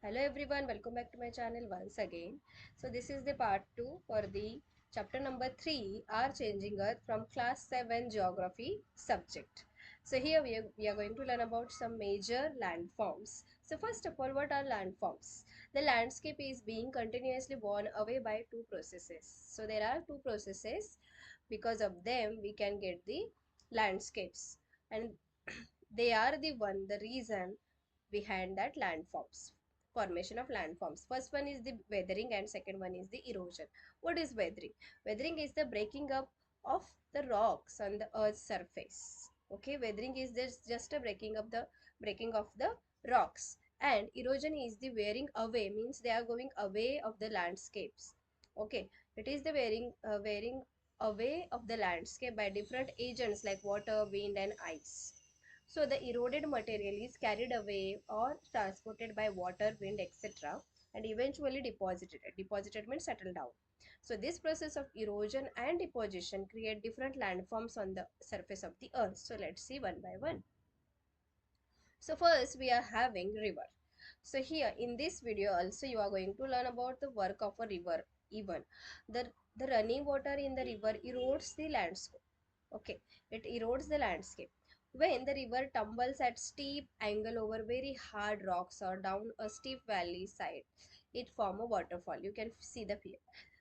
Hello everyone, welcome back to my channel once again. So this is the part 2 for the chapter number 3, Our Changing Earth, from class 7 geography subject. So here we are going to learn about some major landforms. So first of all, what are landforms? The landscape is being continuously worn away by two processes. So there are two processes. Because of them we can get the landscapes, and they are the reason behind that landforms, formation of landforms. First one is the weathering and second one is the erosion. What is weathering? Weathering is the breaking up of the rocks on the earth's surface. Okay, weathering is just a breaking of the rocks, and erosion is the wearing away, means they are going away of the landscapes. Okay, it is the wearing away of the landscape by different agents like water, wind and ice. So the eroded material is carried away or transported by water, wind, etc. and eventually deposited. Deposited means settled down. So this process of erosion and deposition create different landforms on the surface of the earth. So let's see one by one. So first we are having river. So here in this video also you are going to learn about the work of a river. Even the running water in the river erodes the landscape. Okay, it erodes the landscape. When the river tumbles at steep angle over very hard rocks or down a steep valley side, it form a waterfall. You can see the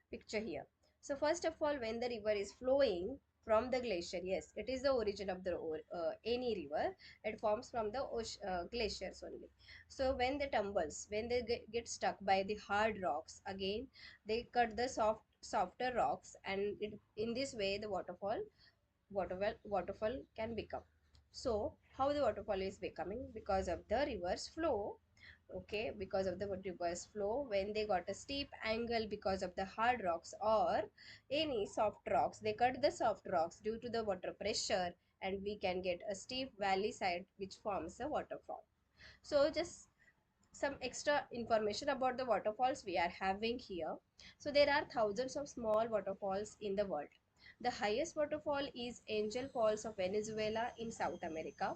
picture here. So first of all, when the river is flowing from the glacier, yes, it is the origin of the any river. It forms from the glaciers only. So when they tumbles, when they get stuck by the hard rocks, again they cut the softer rocks, and in this way the waterfall can become. So how the waterfall is becoming? Because of the river's flow. Okay, because of the river's flow, when they got a steep angle because of the hard rocks or any soft rocks, they cut the soft rocks due to the water pressure, and we can get a steep valley side which forms a waterfall. So just some extra information about the waterfalls we are having here. So there are thousands of small waterfalls in the world. The highest waterfall is Angel Falls of Venezuela in South America.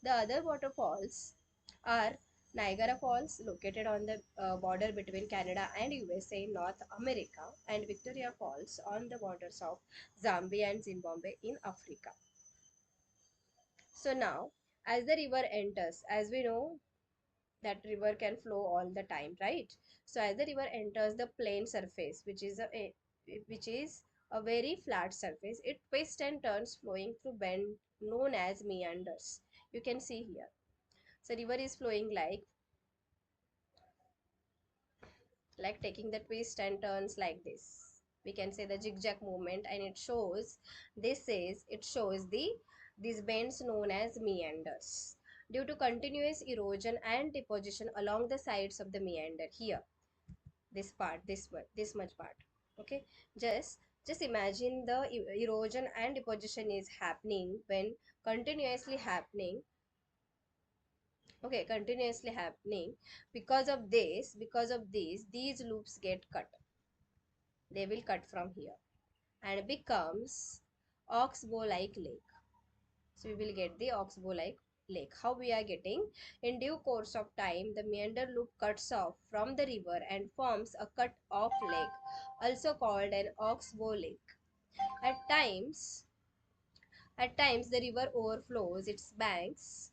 The other waterfalls are Niagara Falls, located on the border between Canada and USA in North America, and Victoria Falls on the borders of Zambia and Zimbabwe in Africa. So now, as the river enters, as we know, that river can flow all the time, right? So as the river enters the plain surface, which is a very flat surface, it twists and turns, flowing through bend known as meanders. You can see here. So river is flowing like taking the twist and turns like this. We can say the zigzag movement, and it shows these bends known as meanders due to continuous erosion and deposition along the sides of the meander. Here, this part, this much part. Okay, just imagine the erosion and deposition is happening when continuously happening. Okay, continuously happening. Because of this these loops get cut. They will cut from here and becomes oxbow like lake. So we will get the oxbow like lake. How we are getting? In due course of time, the meander loop cuts off from the river and forms a cut off lake, also called an oxbow lake. At times, at times the river overflows its banks.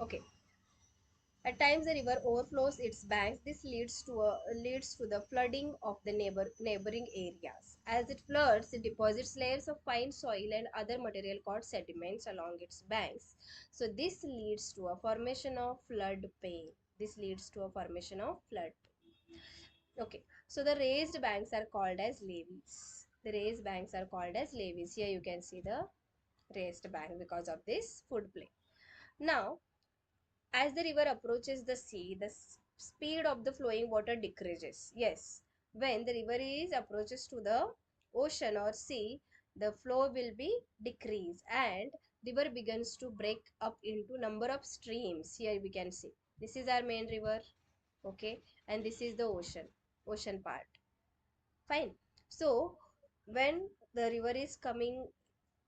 Okay, at times the river overflows its banks. This leads to the flooding of the neighboring areas. As it floods, it deposits layers of fine soil and other material called sediments along its banks. So this leads to a formation of floodplain. This leads to a formation of flood. Okay, so the raised banks are called as levees. The raised banks are called as levees. Here you can see the raised bank because of this floodplain. Now, as the river approaches the sea, the speed of the flowing water decreases. Yes, when the river is approaches to the ocean or sea, the flow will be decreased, and river begins to break up into number of streams. Here we can see this is our main river, okay, and this is the ocean part. Fine. So when the river is coming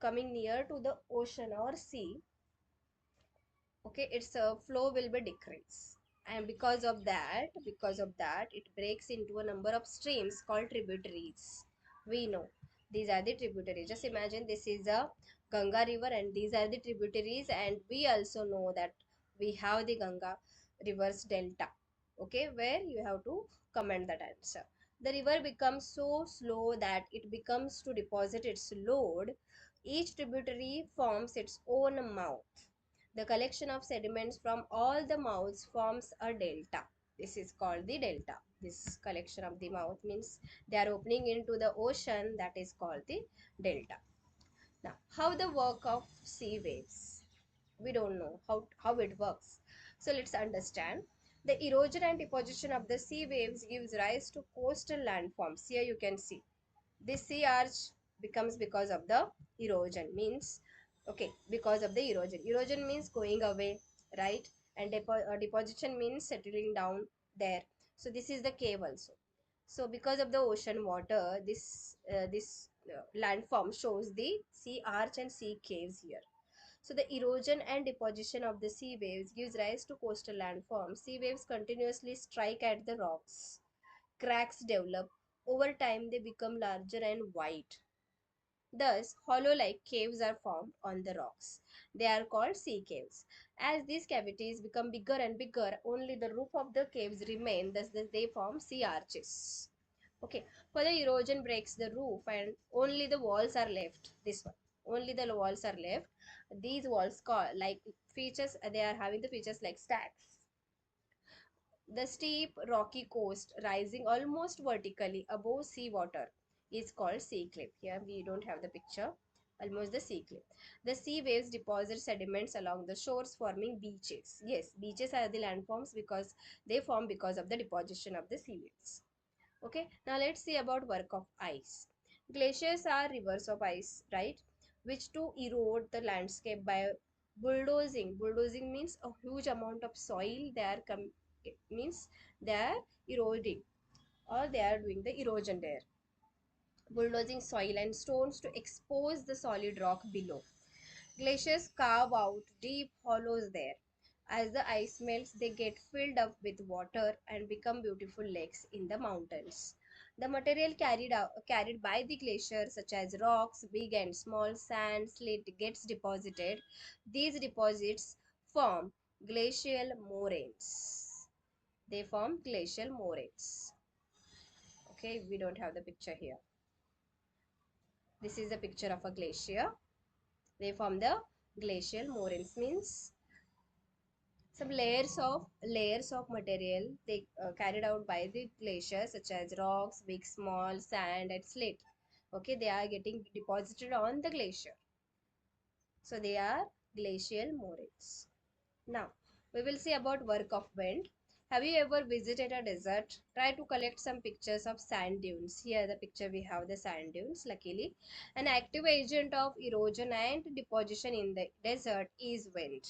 near to the ocean or sea, Okay, its flow will be decrease, and because of that it breaks into a number of streams called tributaries. We know these are the tributaries. Just imagine this is a Ganga river and these are the tributaries, and we also know that we have the Ganga river's delta. Okay, where you have to comment that answer. The river becomes so slow that it becomes to deposit its load. Each tributary forms its own mouth. The collection of sediments from all the mouths forms a delta. This is called the delta. This collection of the mouth means they are opening into the ocean, that is called the delta. Now, how the work of sea waves? We don't know how it works. So let's understand. The erosion and deposition of the sea waves gives rise to coastal landforms. Here you can see this sea arch becomes because of the erosion, means okay, because of the erosion means going away, right? And deposition means settling down there. So this is the cave also. So because of the ocean water, this landform shows the sea arch and sea caves here. So the erosion and deposition of the sea waves gives rise to coastal landforms. Sea waves continuously strike at the rocks. Cracks develop. Over time, they become larger and wide. Thus, hollow-like caves are formed on the rocks. They are called sea caves. As these cavities become bigger and bigger, only the roof of the caves remain, thus they form sea arches. Okay, further erosion breaks the roof and only the walls are left. This one. Only the walls are left. These walls like features, they are having the features like stacks. The steep, rocky coast rising almost vertically above seawater is called sea cliff. Here we don't have the picture. Almost the sea cliff. The sea waves deposit sediments along the shores, forming beaches. Yes, beaches are the landforms because they form because of the deposition of the sea waves. Okay, now let's see about work of ice. Glaciers are rivers of ice, right? Which to erode the landscape by bulldozing. Bulldozing means a huge amount of soil they are means they are eroding or they are doing the erosion there. Bulldozing soil and stones to expose the solid rock below. Glaciers carve out deep hollows there. As the ice melts, they get filled up with water and become beautiful lakes in the mountains. The material carried by the glacier, such as rocks, big and small, sand, slate, gets deposited. These deposits form glacial moraines. They form glacial moraines. Okay, we don't have the picture here. This is a picture of a glacier. They form the glacial moraines, means some layers of material they carried out by the glaciers, such as rocks, big, small, sand, and slate. Okay, they are getting deposited on the glacier, so they are glacial moraines. Now we will see about work of wind. Have you ever visited a desert? Try to collect some pictures of sand dunes. Here the picture we have the sand dunes. Luckily, an active agent of erosion and deposition in the desert is wind.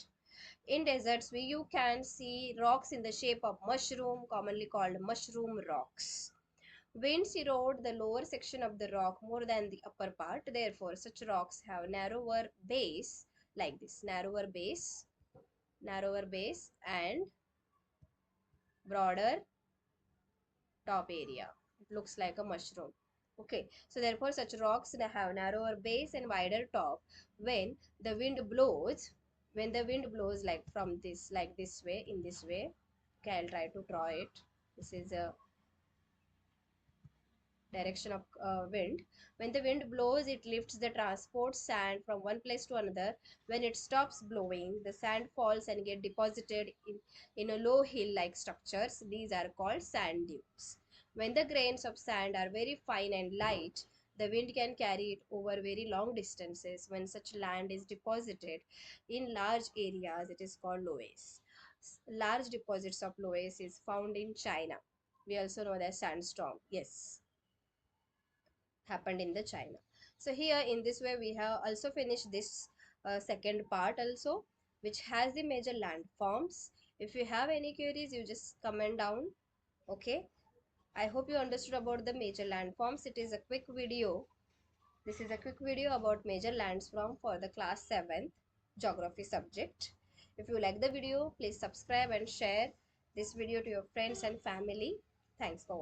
In deserts, you can see rocks in the shape of mushroom, commonly called mushroom rocks. Winds erode the lower section of the rock more than the upper part. Therefore, such rocks have narrower base, like this, narrower base and broader top area. It looks like a mushroom. Okay, so therefore such rocks have narrower base and wider top. When the wind blows, when the wind blows like from this, like this way, in this way. Okay, I'll try to draw it. This is a direction of wind. When the wind blows, it lifts the transport sand from one place to another. When it stops blowing, the sand falls and get deposited in a low hill like structures. These are called sand dunes. When the grains of sand are very fine and light, the wind can carry it over very long distances. When such land is deposited in large areas, it is called loess. Large deposits of loess is found in China. We also know that sandstorm. Yes, happened in the China. So here in this way we have also finished this second part also, which has the major landforms. If you have any queries, you just comment down. Okay, I hope you understood about the major landforms. It is a quick video. This is a quick video about major landform for the class 7th geography subject. If you like the video, please subscribe and share this video to your friends and family. Thanks for watching.